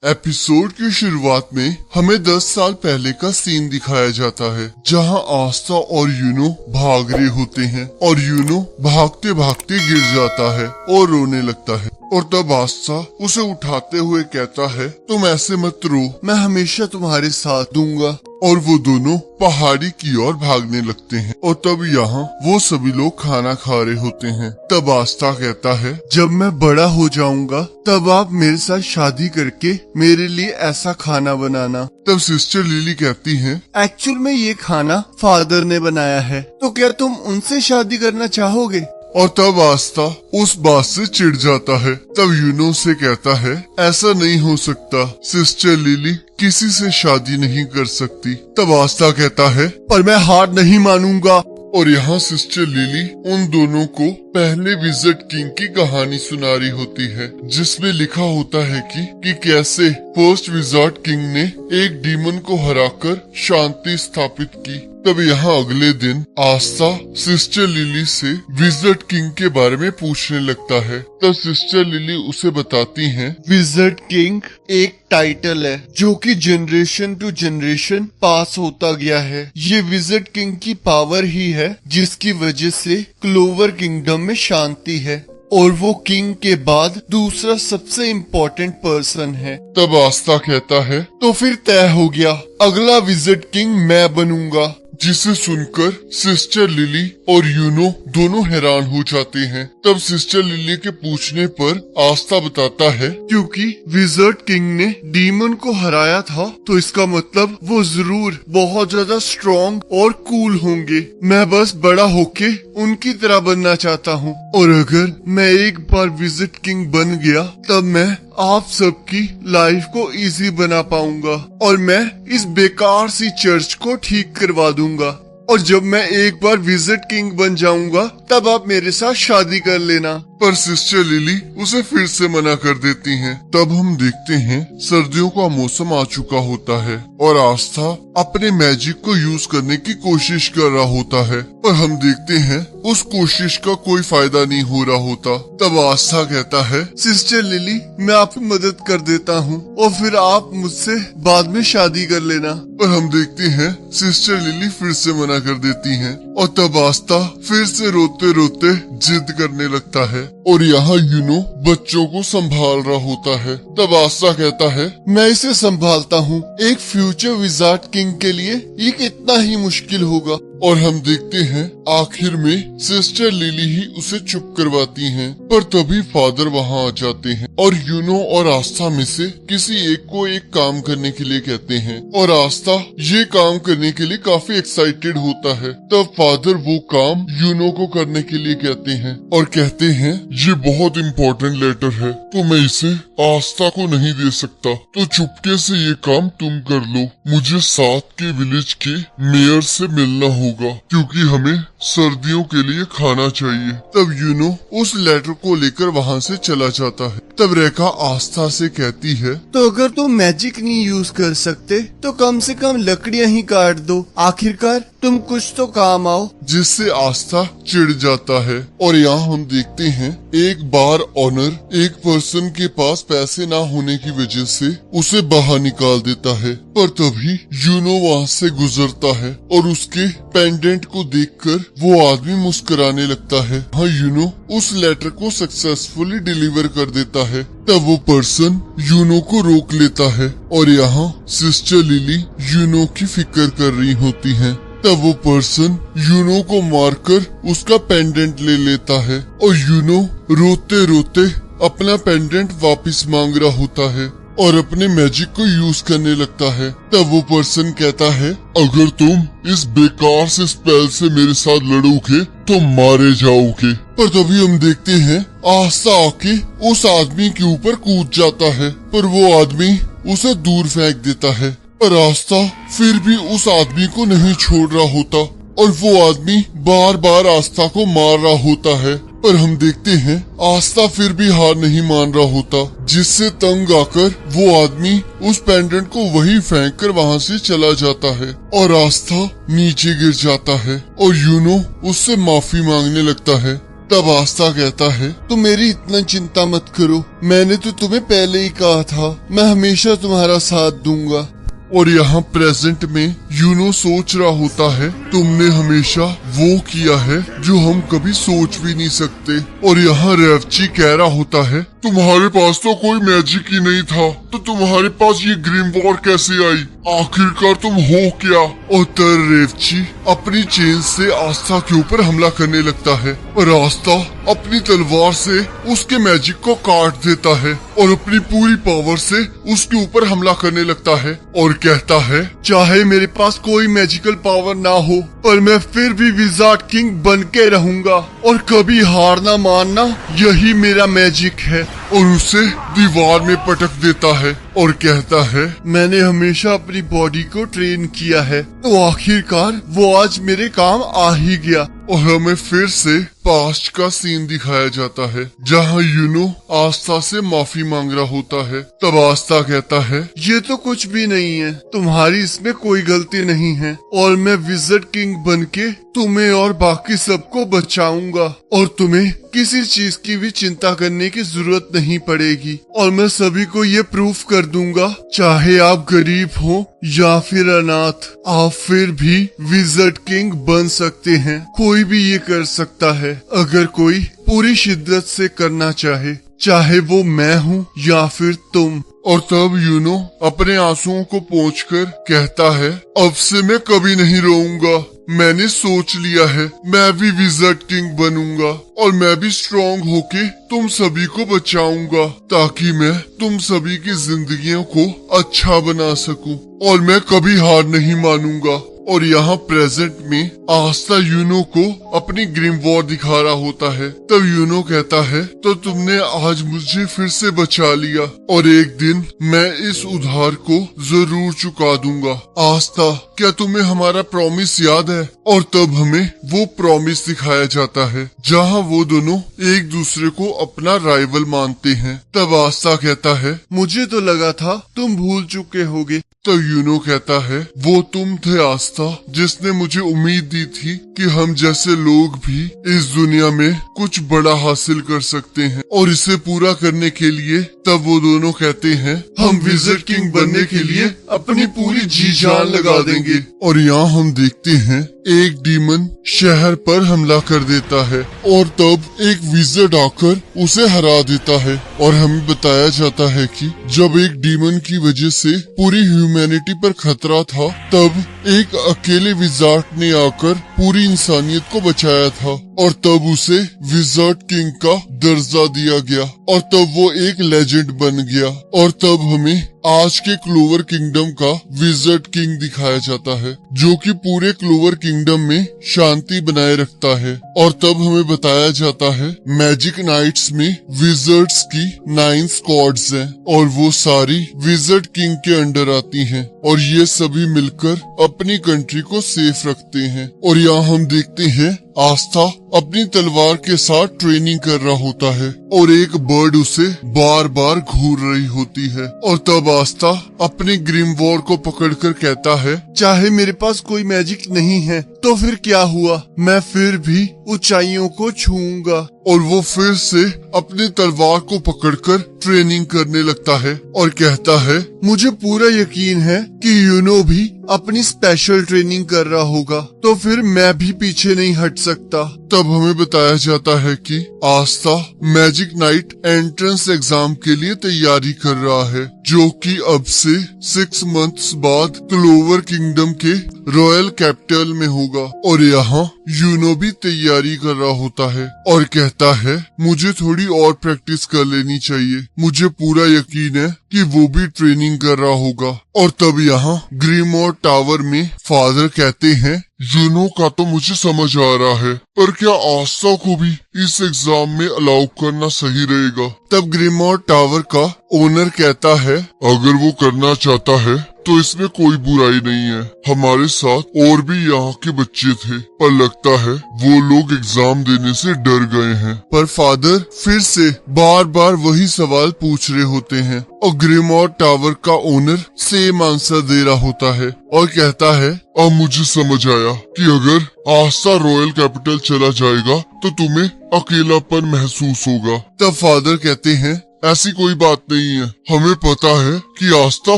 Episode की शुरुआत में हमें 10 साल पहले का सीन दिखाया जाता है, जहां आस्था और यूनो भाग रहे होते हैं और यूनो भागते भागते गिर जाता है और रोने लगता है। और तब आस्था उसे उठाते हुए कहता है, तुम ऐसे मत रो, मैं हमेशा तुम्हारे साथ दूंगा। और वो दोनों पहाड़ी की ओर भागने लगते हैं। और तब यहाँ वो सभी लोग खाना खा रहे होते हैं। तब आस्था कहता है, जब मैं बड़ा हो जाऊंगा तब आप मेरे साथ शादी करके मेरे लिए ऐसा खाना बनाना। तब सिस्टर लिली कहती है, एक्चुअल में ये खाना फादर ने बनाया है, तो क्या तुम उनसे शादी करना चाहोगे? और तब आस्था उस बात से चिढ़ जाता है। तब यूनो से कहता है, ऐसा नहीं हो सकता, सिस्टर लिली किसी से शादी नहीं कर सकती। तब आस्था कहता है, पर मैं हार नहीं मानूंगा। और यहाँ सिस्टर लिली उन दोनों को पहले विजिट किंग की कहानी सुना रही होती है, जिसमें लिखा होता है कि कैसे फर्स्ट विजार्ड किंग ने एक डीमन को हराकर शांति स्थापित की। तब यहाँ अगले दिन आस्था सिस्टर लिली से विजिट किंग के बारे में पूछने लगता है। तब सिस्टर लिली उसे बताती हैं, विजिट किंग एक टाइटल है जो कि जनरेशन टू जनरेशन पास होता गया है। ये विजिट किंग की पावर ही है जिसकी वजह से क्लोवर किंगडम में शांति है, और वो किंग के बाद दूसरा सबसे इम्पोर्टेंट पर्सन है। तब आस्था कहता है, तो फिर तय हो गया, अगला विजिट किंग मैं बनूंगा। जिसे सुनकर सिस्टर लिली और यूनो दोनों हैरान हो जाते हैं। तब सिस्टर लिली के पूछने पर आस्था बताता है, क्योंकि विजर्ड किंग ने डीमन को हराया था, तो इसका मतलब वो जरूर बहुत ज्यादा स्ट्रॉन्ग और कूल होंगे। मैं बस बड़ा होके उनकी तरह बनना चाहता हूँ, और अगर मैं एक बार विजिट किंग बन गया तब मैं आप सबकी लाइफ को इजी बना पाऊंगा, और मैं इस बेकार सी चर्च को ठीक करवा दूंगा। और जब मैं एक बार विजिट किंग बन जाऊंगा तब आप मेरे साथ शादी कर लेना। पर सिस्टर लिली उसे फिर से मना कर देती हैं। तब हम देखते हैं सर्दियों का मौसम आ चुका होता है और आस्था अपने मैजिक को यूज करने की कोशिश कर रहा होता है, पर हम देखते हैं उस कोशिश का कोई फायदा नहीं हो रहा होता। तब आस्था कहता है, सिस्टर लिली मैं आपकी मदद कर देता हूँ और फिर आप मुझसे बाद में शादी कर लेना। पर हम देखते हैं सिस्टर लिली फिर से मना कर देती हैं, और तब आस्था फिर से रोते रोते जिद करने लगता है। और यहाँ यूनो बच्चों को संभाल रहा होता है। तब आस्था कहता है, मैं इसे संभालता हूँ, एक फ्यूचर विजार्ड किंग के लिए ये कितना ही मुश्किल होगा। और हम देखते हैं आखिर में सिस्टर लिली ही उसे चुप करवाती हैं। पर तभी फादर वहाँ आ जाते हैं और यूनो और आस्था में से किसी एक को एक काम करने के लिए कहते हैं, और आस्था ये काम करने के लिए काफी एक्साइटेड होता है। तब फादर वो काम यूनो को करने के लिए कहते हैं और कहते हैं, ये बहुत इम्पोर्टेंट लेटर है, तो मैं इसे आस्था को नहीं दे सकता, तो चुपके से ये काम तुम कर लो। मुझे साथ के विलेज के मेयर से मिलना होगा, क्योंकि हमें सर्दियों के लिए खाना चाहिए। तब यूनो उस लेटर को लेकर वहाँ से चला जाता है। तब रेखा आस्था से कहती है, तो अगर तुम मैजिक नहीं यूज कर सकते तो कम से कम लकड़ियाँ ही काट दो, आखिरकार तुम कुछ तो काम आओ। जिससे आस्था चिढ़ जाता है। और यहाँ हम देखते हैं एक बार ऑनर एक पर्सन के पास पैसे ना होने की वजह से उसे बाहर निकाल देता है, पर तभी यूनो वहाँ से गुजरता है और उसके पेंडेंट को देखकर वो आदमी मुस्कुराने लगता है। हाँ, यूनो उस लेटर को सक्सेसफुली डिलीवर कर देता है। तब वो पर्सन यूनो को रोक लेता है और यहाँ सिस्टर लिली यूनो की फिक्र कर रही होती है। तब वो पर्सन यूनो को मारकर उसका पेंडेंट ले लेता है और यूनो रोते रोते अपना पेंडेंट वापस मांग रहा होता है और अपने मैजिक को यूज करने लगता है। तब वो पर्सन कहता है, अगर तुम इस बेकार से स्पेल से मेरे साथ लड़ोगे तो मारे जाओगे। पर तभी हम देखते हैं आस्था आके उस आदमी के ऊपर कूद जाता है, पर वो आदमी उसे दूर फेंक देता है। पर आस्था फिर भी उस आदमी को नहीं छोड़ रहा होता और वो आदमी बार बार आस्था को मार रहा होता है। पर हम देखते हैं आस्था फिर भी हार नहीं मान रहा होता, जिससे तंग आकर वो आदमी उस पेंडेंट को वही फेंक कर वहाँ से चला जाता है और आस्था नीचे गिर जाता है और यूनो उससे माफी मांगने लगता है। तब आस्था कहता है, तुम मेरी इतना चिंता मत करो, मैंने तो तुम्हें पहले ही कहा था, मैं हमेशा तुम्हारा साथ दूंगा। और यहाँ प्रेजेंट में यूनो सोच रहा होता है, तुमने हमेशा वो किया है जो हम कभी सोच भी नहीं सकते। और यहाँ रेवची कह रहा होता है, तुम्हारे पास तो कोई मैजिक ही नहीं था, तो तुम्हारे पास ये ग्रीम वॉर कैसे आई? आखिरकार तुम हो क्या? और तब रेवची अपनी चेन से आस्था के ऊपर हमला करने लगता है और आस्था अपनी तलवार से उसके मैजिक को काट देता है और अपनी पूरी पावर से उसके ऊपर हमला करने लगता है और कहता है, चाहे मेरे पास कोई मैजिकल पावर ना हो, पर मैं फिर भी विजार्ड किंग बन के रहूंगा और कभी हार ना मानना, यही मेरा मैजिक है। और उसे दीवार में पटक देता है और कहता है, मैंने हमेशा अपनी बॉडी को ट्रेन किया है, तो आखिरकार वो आज मेरे काम आ ही गया। और हमें फिर से पास्ट का सीन दिखाया जाता है, जहाँ यूनो आस्था से माफी मांग रहा होता है। तब आस्था कहता है, ये तो कुछ भी नहीं है, तुम्हारी इसमें कोई गलती नहीं है और मैं विजार्ड किंग बनके तुम्हें और बाकी सबको बचाऊंगा और तुम्हें किसी चीज की भी चिंता करने की जरूरत नहीं पड़ेगी। और मैं सभी को ये प्रूफ कर दूंगा, चाहे आप गरीब हो या फिर अनाथ, आप फिर भी विजार्ड किंग बन सकते हैं। कोई भी ये कर सकता है अगर कोई पूरी शिद्दत से करना चाहे, चाहे वो मैं हूँ या फिर तुम। और तब यूनो अपने आंसुओं को पोंछकर कहता है, अब से मैं कभी नहीं रोऊंगा, मैंने सोच लिया है, मैं भी विजार्ड किंग बनूंगा और मैं भी स्ट्रॉन्ग होके तुम सभी को बचाऊंगा, ताकि मैं तुम सभी की जिंदगियों को अच्छा बना सकूं और मैं कभी हार नहीं मानूंगा। और यहाँ प्रेजेंट में आस्था यूनो को अपनी ग्रीम वॉर दिखा रहा होता है। तब यूनो कहता है, तो तुमने आज मुझे फिर से बचा लिया और एक दिन मैं इस उधार को जरूर चुका दूंगा। आस्था, क्या तुम्हें हमारा प्रॉमिस याद है? और तब हमें वो प्रॉमिस दिखाया जाता है, जहाँ वो दोनों एक दूसरे को अपना राइवल मानते हैं। तब आस्था कहता है, मुझे तो लगा था तुम भूल चुके होगे। तो यूनो कहता है, वो तुम थे आस्था, जिसने मुझे उम्मीद दी थी कि हम जैसे लोग भी इस दुनिया में कुछ बड़ा हासिल कर सकते हैं। और इसे पूरा करने के लिए तब वो दोनों कहते हैं, हम विजार्ड किंग बनने के लिए अपनी पूरी जी जान लगा देंगे। और यहाँ हम देखते हैं एक डीमन शहर पर हमला कर देता है और तब एक विजार्ड आकर उसे हरा देता है। और हमें बताया जाता है कि जब एक डीमन की वजह से पूरी ह्यूमैनिटी पर खतरा था, तब एक अकेले विजार्ड ने आकर पूरी इंसानियत को बचाया था और तब उसे विजार्ड किंग का दर्जा दिया गया और तब वो एक लेजेंड बन गया। और तब हमें आज के क्लोवर किंगडम का विजार्ड किंग दिखाया जाता है, जो कि पूरे क्लोवर किंगडम में शांति बनाए रखता है। और तब हमें बताया जाता है, मैजिक नाइट्स में विजार्ड्स की 9 स्क्वाड्स हैं और वो सारी विजार्ड किंग के अंडर आती हैं और ये सभी मिलकर अपनी कंट्री को सेफ रखते हैं। और यहाँ हम देखते हैं आस्था अपनी तलवार के साथ ट्रेनिंग कर रहा होता है और एक बर्ड उसे बार बार घूर रही होती है। और तब आस्था अपनी ग्रीम वॉर को पकड़कर कहता है, चाहे मेरे पास कोई मैजिक नहीं है तो फिर क्या हुआ, मैं फिर भी ऊंचाइयों को छूऊंगा। और वो फिर से अपनी तलवार को पकड़कर ट्रेनिंग करने लगता है और कहता है, मुझे पूरा यकीन है कि यूनो भी अपनी स्पेशल ट्रेनिंग कर रहा होगा, तो फिर मैं भी पीछे नहीं हट सकता। तब हमें बताया जाता है कि आस्था मैजिक नाइट एंट्रेंस एग्जाम के लिए तैयारी कर रहा है, जो कि अब से 6 मंथ्स बाद क्लोवर किंगडम के रॉयल कैपिटल में होगा। और यहाँ यूनो भी तैयारी कर रहा होता है और कहता है, मुझे थोड़ी और प्रैक्टिस कर लेनी चाहिए, मुझे पूरा यकीन है कि वो भी ट्रेनिंग कर रहा होगा। और तब यहाँ ग्रीमोर टावर में फादर कहते हैं, यूनो का तो मुझे समझ आ रहा है, पर क्या आस्था को भी इस एग्जाम में अलाउ करना सही रहेगा? तब ग्रीमोर टावर का ओनर कहता है, अगर वो करना चाहता है तो इसमें कोई बुराई नहीं है। हमारे साथ और भी यहाँ के बच्चे थे, पर लगता है वो लोग एग्जाम देने से डर गए हैं। पर फादर फिर से बार बार वही सवाल पूछ रहे होते हैं और ग्रीमोर टावर का ओनर सेम आंसर दे रहा होता है और कहता है, अब मुझे समझ आया कि अगर आस्था रॉयल कैपिटल चला जाएगा तो तुम्हें अकेलापन महसूस होगा। तब फादर कहते हैं, ऐसी कोई बात नहीं है, हमें पता है कि आस्था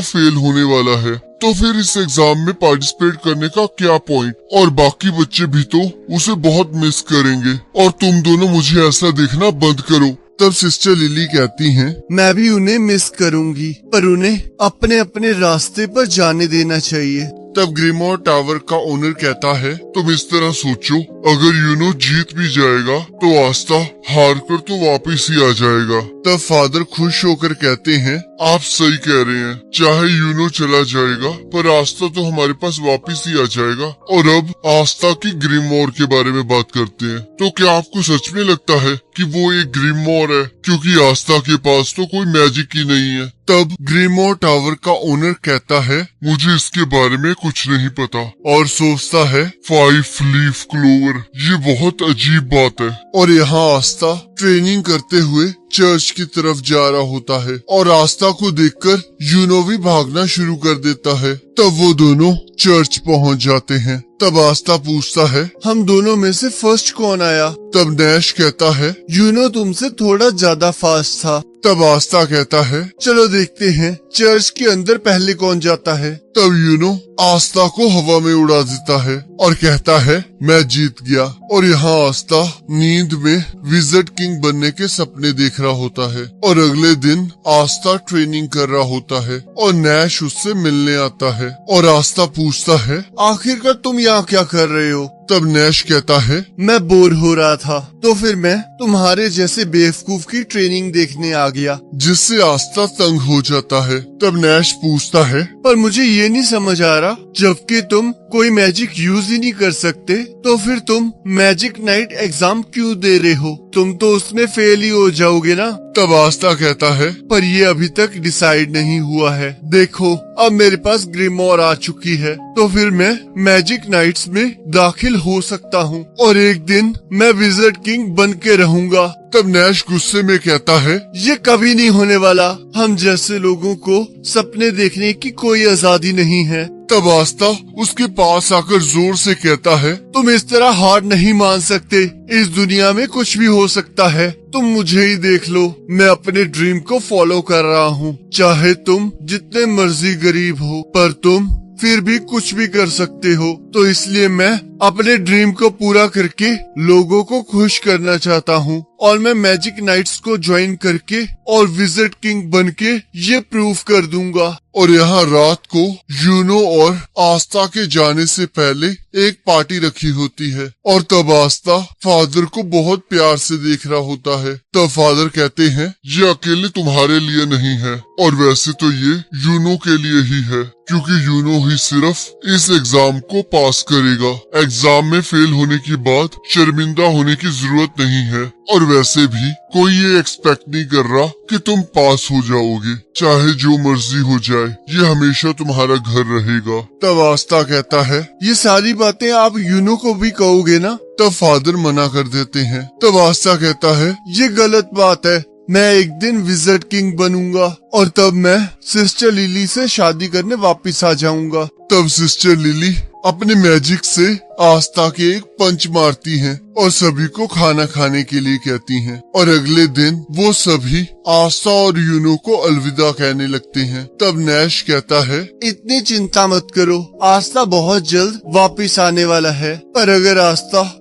फेल होने वाला है, तो फिर इस एग्जाम में पार्टिसिपेट करने का क्या पॉइंट। और बाकी बच्चे भी तो उसे बहुत मिस करेंगे और तुम दोनों मुझे ऐसा देखना बंद करो। तब सिस्टर लिली कहती हैं, मैं भी उन्हें मिस करूंगी, पर उन्हें अपने अपने रास्ते पर जाने देना चाहिए। तब ग्रीमोर टावर का ओनर कहता है, तुम इस तरह सोचो, अगर यूनो जीत भी जाएगा तो आस्था हार कर तो वापिस ही आ जाएगा। तब फादर खुश होकर कहते हैं, आप सही कह रहे हैं, चाहे यूनो चला जाएगा पर आस्था तो हमारे पास वापिस ही आ जाएगा। और अब आस्था की ग्रीमोर के बारे में बात करते हैं। तो क्या आपको सच में लगता है कि वो एक ग्रीमोर है, क्योंकि आस्था के पास तो कोई मैजिक ही नहीं है। तब ग्रीमोर टावर का ओनर कहता है, मुझे इसके बारे में कुछ नहीं पता, और सोचता है 5 लीफ क्लोवर, ये बहुत अजीब बात है। और यहाँ आस्था ट्रेनिंग करते हुए चर्च की तरफ जा रहा होता है और आस्था को देखकर यूनो भी भागना शुरू कर देता है। तब वो दोनों चर्च पहुंच जाते हैं। तब आस्था पूछता है, हम दोनों में से फर्स्ट कौन आया? तब नैश कहता है, यूनो तुमसे थोड़ा ज्यादा फास्ट था। तब आस्था कहता है, चलो देखते हैं चर्च के अंदर पहले कौन जाता है। तब यूनो आस्था को हवा में उड़ा देता है और कहता है, मैं जीत गया। और यहाँ आस्था नींद में विज़र्ड किंग बनने के सपने देख रहा होता है और अगले दिन आस्था ट्रेनिंग कर रहा होता है और नैश उससे मिलने आता है और आस्था पूछता है, आखिरकार तुम यहाँ क्या कर रहे हो? तब नैश कहता है, मैं बोर हो रहा था, तो फिर मैं तुम्हारे जैसे बेवकूफ की ट्रेनिंग देखने आ गया। जिससे आस्था तंग हो जाता है। तब नैश पूछता है, पर मुझे ये नहीं समझ आ रहा, जबकि तुम कोई मैजिक यूज ही नहीं कर सकते, तो फिर तुम मैजिक नाइट एग्जाम क्यों दे रहे हो? तुम तो उसमें फेल ही हो जाओगे ना। तब आस्था कहता है, पर ये अभी तक डिसाइड नहीं हुआ है। देखो, अब मेरे पास ग्रीमोर आ चुकी है, तो फिर मैं मैजिक नाइट्स में दाखिल हो सकता हूँ और एक दिन मैं विज़र्ड किंग बन के रहूंगा। तब नैश गुस्से में कहता है, ये कभी नहीं होने वाला। हम जैसे लोगों को सपने देखने की कोई आजादी नहीं है। तब आस्था उसके पास आकर जोर से कहता है, तुम इस तरह हार नहीं मान सकते। इस दुनिया में कुछ भी हो सकता है। तुम मुझे ही देख लो, मैं अपने ड्रीम को फॉलो कर रहा हूँ। चाहे तुम जितने मर्जी गरीब हो, पर तुम फिर भी कुछ भी कर सकते हो। तो इसलिए मैं अपने ड्रीम को पूरा करके लोगों को खुश करना चाहता हूँ और मैं मैजिक नाइट्स को ज्वाइन करके और विज़र्ड किंग बनके ये प्रूफ कर दूंगा। और यहाँ रात को यूनो और आस्था के जाने से पहले एक पार्टी रखी होती है और तब आस्था फादर को बहुत प्यार से देख रहा होता है। तब फादर कहते हैं, ये अकेले तुम्हारे लिए नहीं है, और वैसे तो ये यूनो के लिए ही है, क्योंकि यूनो ही सिर्फ इस एग्जाम को पास करेगा। एग्जाम में फेल होने के बाद शर्मिंदा होने की जरूरत नहीं है, और वैसे भी कोई ये एक्सपेक्ट नहीं कर रहा कि तुम पास हो जाओगे। चाहे जो मर्जी हो जाए, ये हमेशा तुम्हारा घर रहेगा। तब आस्था कहता है, ये सारी बातें आप यूनो को भी कहोगे ना? तब फादर मना कर देते हैं। तब आस्था कहता है, ये गलत बात है। मैं एक दिन विज़र्ड किंग बनूंगा और तब मैं सिस्टर लिली से शादी करने वापस आ जाऊंगा। तब सिस्टर लिली अपने मैजिक से आस्था के एक पंच मारती हैं और सभी को खाना खाने के लिए कहती हैं और अगले दिन वो सभी आस्था और यूनो को अलविदा कहने लगते हैं। तब नैश कहता है, इतनी चिंता मत करो, आस्था बहुत जल्द वापस आने वाला है। पर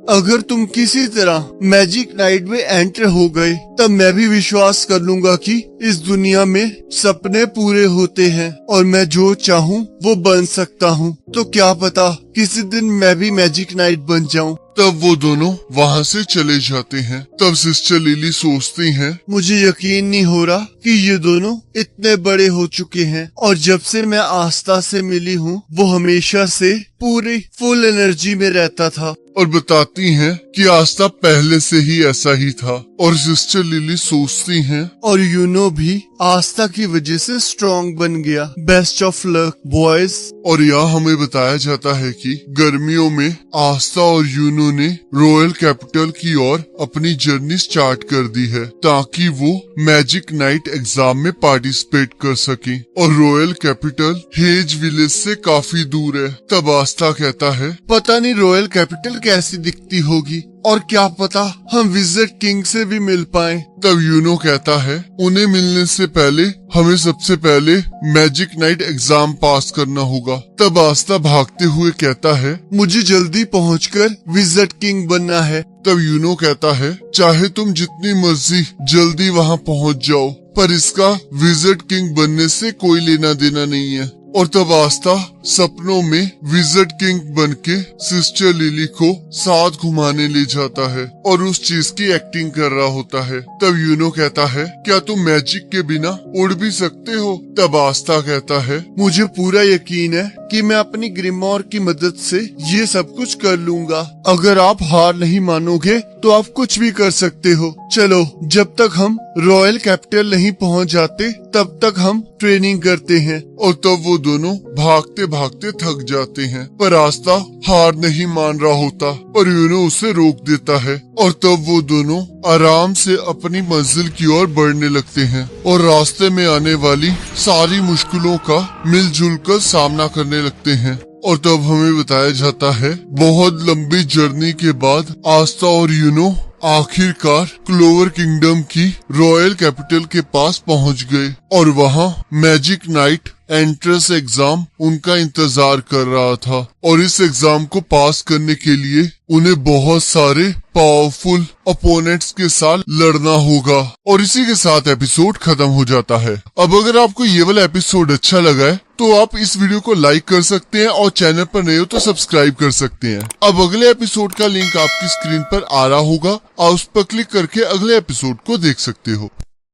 अगर तुम किसी तरह मैजिक नाइट में एंटर हो गए, तब मैं भी विश्वास कर लूंगा कि इस दुनिया में सपने पूरे होते हैं और मैं जो चाहूँ वो बन सकता हूँ। तो क्या पता किसी दिन मैं भी मैजिक नाइट बन जाऊँ। तब वो दोनों वहाँ से चले जाते हैं। तब सिस्टर लिली सोचती हैं, मुझे यकीन नहीं हो रहा कि ये दोनों इतने बड़े हो चुके हैं और जब से मैं आस्था से मिली हूँ वो हमेशा से पूरी फुल एनर्जी में रहता था। और बताती हैं कि आस्था पहले से ही ऐसा ही था। और सिस्टर लिली सोचती हैं, और यूनो भी आस्था की वजह से स्ट्रॉन्ग बन गया। Best of luck boys. और यहाँ हमें बताया जाता है कि गर्मियों में आस्था और यूनो ने रॉयल कैपिटल की ओर अपनी जर्नी स्टार्ट कर दी है ताकि वो मैजिक नाइट एग्जाम में पार्टिसिपेट कर सके। और रॉयल कैपिटल हेज विलेज से काफी दूर है। तब आस्था कहता है, पता नहीं रॉयल कैपिटल कैसी दिखती होगी और क्या पता हम विजिट किंग से भी मिल पाएं। तब यूनो कहता है, उन्हें मिलने से पहले हमें सबसे पहले मैजिक नाइट एग्जाम पास करना होगा। तब आस्था भागते हुए कहता है, मुझे जल्दी पहुंचकर विजिट किंग बनना है। तब यूनो कहता है, चाहे तुम जितनी मर्जी जल्दी वहाँ पहुँच जाओ, पर इसका विजिट किंग बनने से कोई लेना देना नहीं है। और तब आस्था सपनों में विजिट किंग बनके सिस्टर लिली को साथ घुमाने ले जाता है और उस चीज की एक्टिंग कर रहा होता है। तब यूनो कहता है, क्या तुम मैजिक के बिना उड़ भी सकते हो? तब आस्था कहता है, मुझे पूरा यकीन है कि मैं अपनी ग्रिमोर की मदद से ये सब कुछ कर लूंगा। अगर आप हार नहीं मानोगे तो आप कुछ भी कर सकते हो। चलो, जब तक हम रॉयल कैपिटल नहीं पहुंच जाते तब तक हम ट्रेनिंग करते हैं। और तब वो दोनों भागते भागते थक जाते हैं, पर आस्था हार नहीं मान रहा होता, पर यूनो उसे रोक देता है। और तब वो दोनों आराम से अपनी मंजिल की ओर बढ़ने लगते हैं और रास्ते में आने वाली सारी मुश्किलों का मिलजुल कर सामना करने लगते हैं। और तब हमें बताया जाता है, बहुत लंबी जर्नी के बाद आस्था और यूनो आखिरकार क्लोवर किंगडम की रॉयल कैपिटल के पास पहुंच गए और वहां मैजिक नाइट एंट्रेंस एग्जाम उनका इंतजार कर रहा था। और इस एग्जाम को पास करने के लिए उन्हें बहुत सारे पावरफुल अपोनेंट्स के साथ लड़ना होगा। और इसी के साथ एपिसोड खत्म हो जाता है। अब अगर आपको ये वाला एपिसोड अच्छा लगा है तो आप इस वीडियो को लाइक कर सकते हैं और चैनल पर नए हो तो सब्सक्राइब कर सकते हैं। अब अगले एपिसोड का लिंक आपकी स्क्रीन पर आ रहा होगा, आप उस पर क्लिक करके अगले एपिसोड को देख सकते हो।